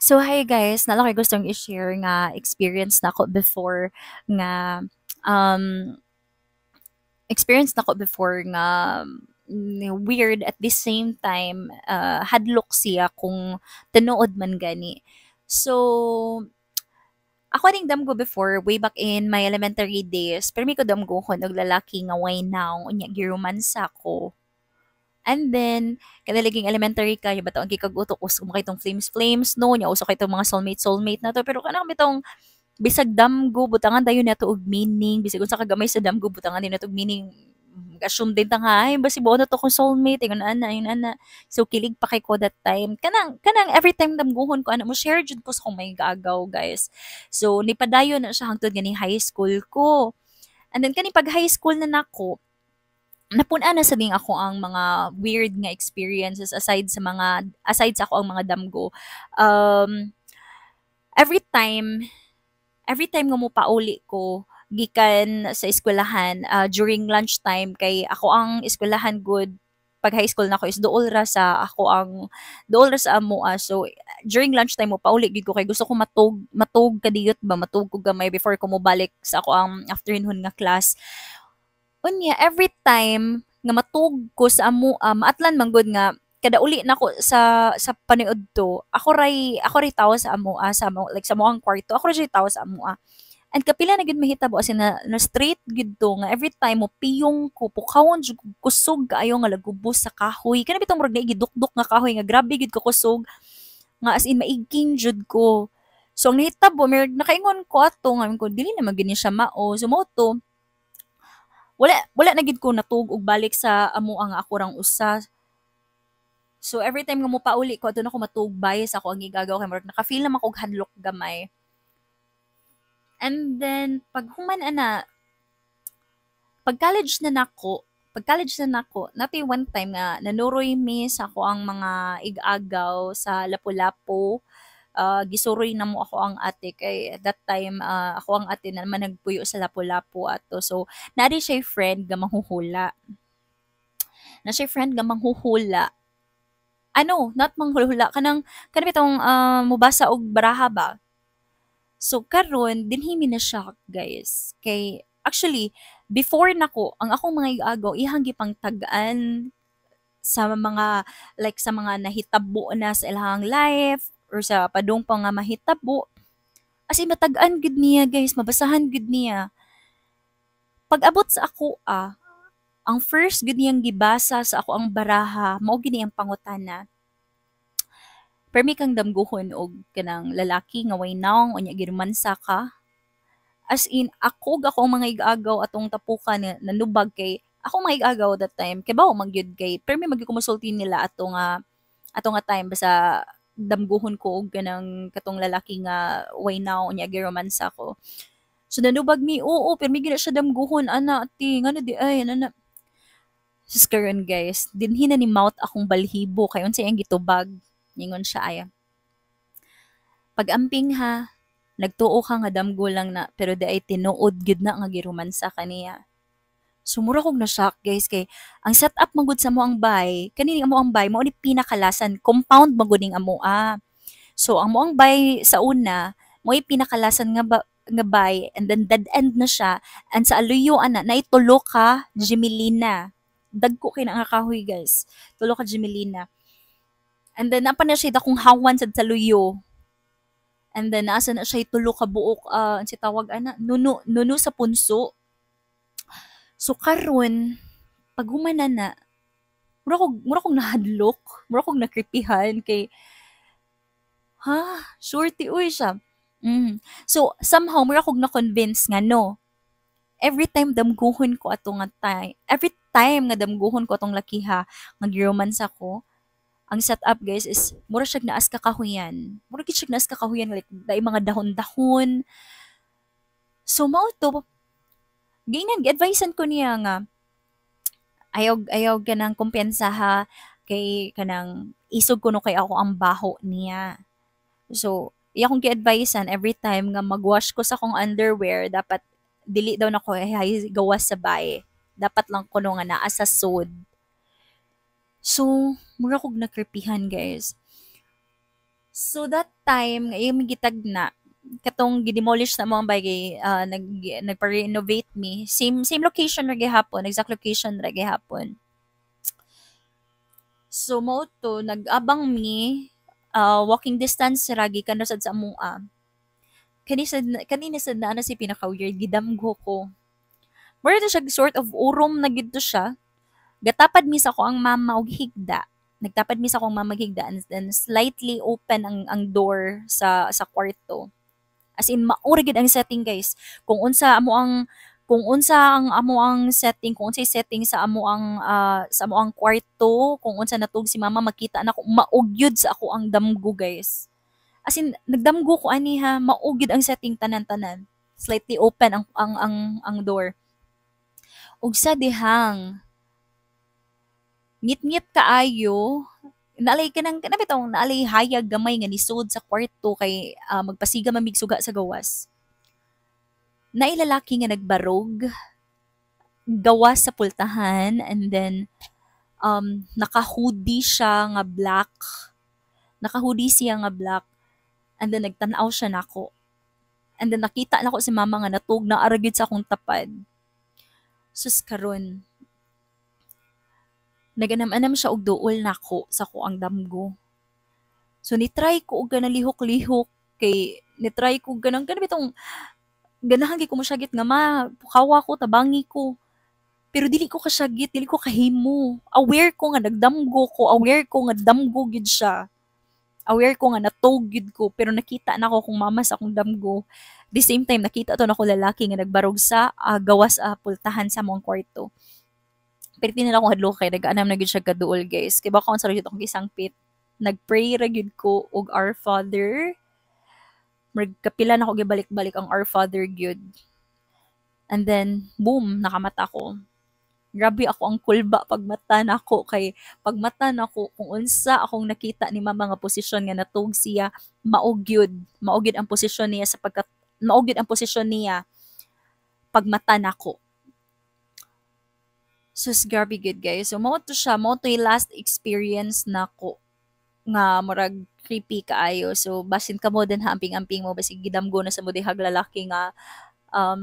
So, hi guys, nala ko gustong i-share nga experience na ko before nga um experience na ko before nga weird at the same time hadlok siya kung tinuod man gani. So, ako ning damgo before way back in my elementary days, pero mi ko damgo ko naglalaki nga way now unya giromansa ko. And then, kadalaging elementary ka, yung bataon kikagutok, uso mo kay itong flames-flames, no, nya uso kay itong mga soulmate-soulmate na to, pero kanang bitong, bisag damgo, butangan dayon na to og meaning, bisag unsa kagamay sa damgo, butangan din na to og meaning, assume din tang ay, basi buo na to kung soulmate, yun ana, yun ana. So, kilig pa kay ko that time. Kanang every time damguhon ko, ano mo, share jud ko sa kung may gagaw, guys. So, nipadayon na siya hangtod gani high school ko. And then, kani pag high school na nako, napuna na sa ding ako ang mga weird nga experiences aside sa ako ang mga damgo. Um, every time every time nga mopauli ko gikan sa eskwelahan during lunchtime kay ako ang eskwelahan good pag high school na ko is dool ra sa amo so during lunchtime mo pauli gid ko kay gusto ko matug kadiyot ba matug ko gamay before ko mo balik sa ako ang afternoon nga class. Unya, every time nga matug ko sa amo, maatlan man gud nga kada uli nako sa paniud to, ako ray tawo sa amo, sa amo like sa moang kwarto, ako ray tawo sa amo. And kapila na gid mahitabo as in na straight gid to nga every time mo piyong ko pukawon jud ko kusog kaayo nga lagubos sa kahoy. Kana bitong murag naigidukdok nga kahoy nga grabe gid ko kusog nga as in maigking jud ko. So ang nahitabo mer nakaingon ko ato nga ko dili na magini siya mao. So mao to wala wala na gid ko natug og balik sa amo ang ako rang usa. So every time nga mopauli ko adto na ko matugbay sa ako ang gigagaw kay murag naka-feel naman kog hadlok gamay. And then pag human ana, pag college na nako, natay one time nga nanuroy mi sa ako ang mga igagaw sa Lapu-Lapu. Gisuroy na mo ako ang ate kay that time ako ang ate na naman nagpuyo sa Lapu-Lapu ato. So nari siya friend nga manghuhula. Na siya friend nga manghuhula. Ano, not manghuhula kanang bitong mubasa og baraha ba. So karon dinhi mi na siya guys. Kay actually before nako ang akong mga igagaw ihang gipang tag-an sa mga like sa mga nahitabo na sa ilang life or sa padung pa nga mahitabo. As in matag-an gid niya guys, mabasahan gid niya. Pag-abot sa ako ang first gid niyang gibasa sa ako ang baraha mao gini ang pangutana. Permi kang damguhon og kanang lalaki nga way naong unya giromansa ka. As in ako ang mga igagaw atong tapukan nanubag kay ako mga igagaw that time kay bawo man gyud kay permi magikumonsulti nila ato nga time basta damguhon ko og kanang katong lalaki nga way now unya giromansa ko. So nanubag mi, oo, pero may gina siya damguhon, ana, ati, nga na di, ay, ana na. Sus karon guys, dinhi na ni mouth akong balhibo, kay unsay ang gitubag, ningon siya ay. Pag-amping ha, nagtuo ka nga damgo lang na, pero di ay tinuod gid na nga giromansa kaniya. Sumura kog na-shock guys kay ang setup magud sa mo ang bay, kanini amo ang bay mao ni pinakalasan, compound magud ning amo So ang mo ang bay sa una, mo pinakalasan nga bay and then dead end na siya and sa aluyo ana naitulo ka Jimelina. Dagko kay na nga kahoy guys. Tulo ka Jimelina. And then napa na siya dakong hawan sad sa luyo. And then asa na siya tulo ka buok si tawag ana nuno sa punso. So karon pag humana na mura kog nahadlok, mura kog nakripihan kay ha, surety uy siya. So somehow mura kog na-convince nga no. Every time damguhon ko every time nga damguhon ko atong lakiha nga giromance ako, ang setup guys is mura siya naas kakahuyan. Mura gid siya naas kakahuyan like dai mga dahon-dahon. So mao to giingnan gi-advisean ko niya nga ayaw ayaw ganang kumpiyansa ha kay kanang isog kuno kay ako ang baho niya. So, iya akong gi-advisean every time nga mag-wash ko sa akong underwear, dapat dili daw nako gawas sa bae. Dapat lang kuno nga naa sa sud. So, mura kog nakripihan guys. So that time iyang gitagna katong gidemolish na mo ang bagay nagpa-renovate me same location ra gihapon exact location ra gihapon. So mao to nag-abang mi walking distance ra gikan sad sa amoa. Kanina sad na ana si pinaka-weird gidamgo ko. Mura na siya sort of urom na gid to siya. Gatapad mi sa ko ang mama og higda. Nagtapad mi sa akong mama og higda and then slightly open ang door sa kwarto. As in maura gid ang setting guys. Kung unsa ang amo ang setting, kung unsay setting sa amo ang kwarto, kung unsa natug si mama makita na ko maugyod sa ako ang damgo guys. As in nagdamgo ko ani ha, maugyod ang setting tanan-tanan. Slightly open ang door. Ug sa dihang ngit-ngit kaayo, naalay ka ng kanang bitong naalay hayag gamay nga nisud sa kwarto kay magpasiga mamig suga sa gawas. Nailalaki nga nagbarog, gawas sa pultahan, and then naka-hoodie siya nga black. Naka-hoodie siya nga black. And then nagtanaw siya nako. And then nakita nako si mama nga natug na aragid sa akong tapad. Sus karon naganam-anam siya og duol nako sa ko ang damgo. So ni-try ko og ganang lihok-lihok kay ni-try ko ganang bitong ganahan gyud ko mosyagit nga pukawa ko tabangi ko. Pero dili ko kasyagit, dili ko kahimo. Aware ko nga nagdamgo ko, aware ko nga damgo gyud siya. Aware ko nga natog gyud ko pero nakita na ko kung mama sa akong damgo. The same time nakita to nako lalaki nga nagbarog sa gawas pultahan sa mong kwarto. Pero tinala akong hadlo kay nag-anam na gyud siya kaduol guys. Kay baka unsa ra gyud akong gisangpit. Nagpray ra gyud ko og Our Father. Magkapila na ko gibalik-balik ang Our Father gyud. And then boom, nakamata ko. Grabe ako ang kulba pagmata nako kay pagmata nako kung unsa akong nakita ni mama nga posisyon nga natug siya maugyod ang posisyon niya maugyod ang posisyon niya pagmata nako. Sus grabe gid guys. So mao to siya, mao to yung last experience nako nga murag creepy kaayo. So basin ka mo din hamping-amping mo basig gidamgo na sa mo dihag lalaki nga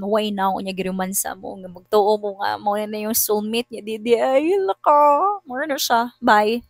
why now unya girumansa mo nga magtuo mo nga mo na yung soulmate niya di ay laka. Mura na siya. Bye.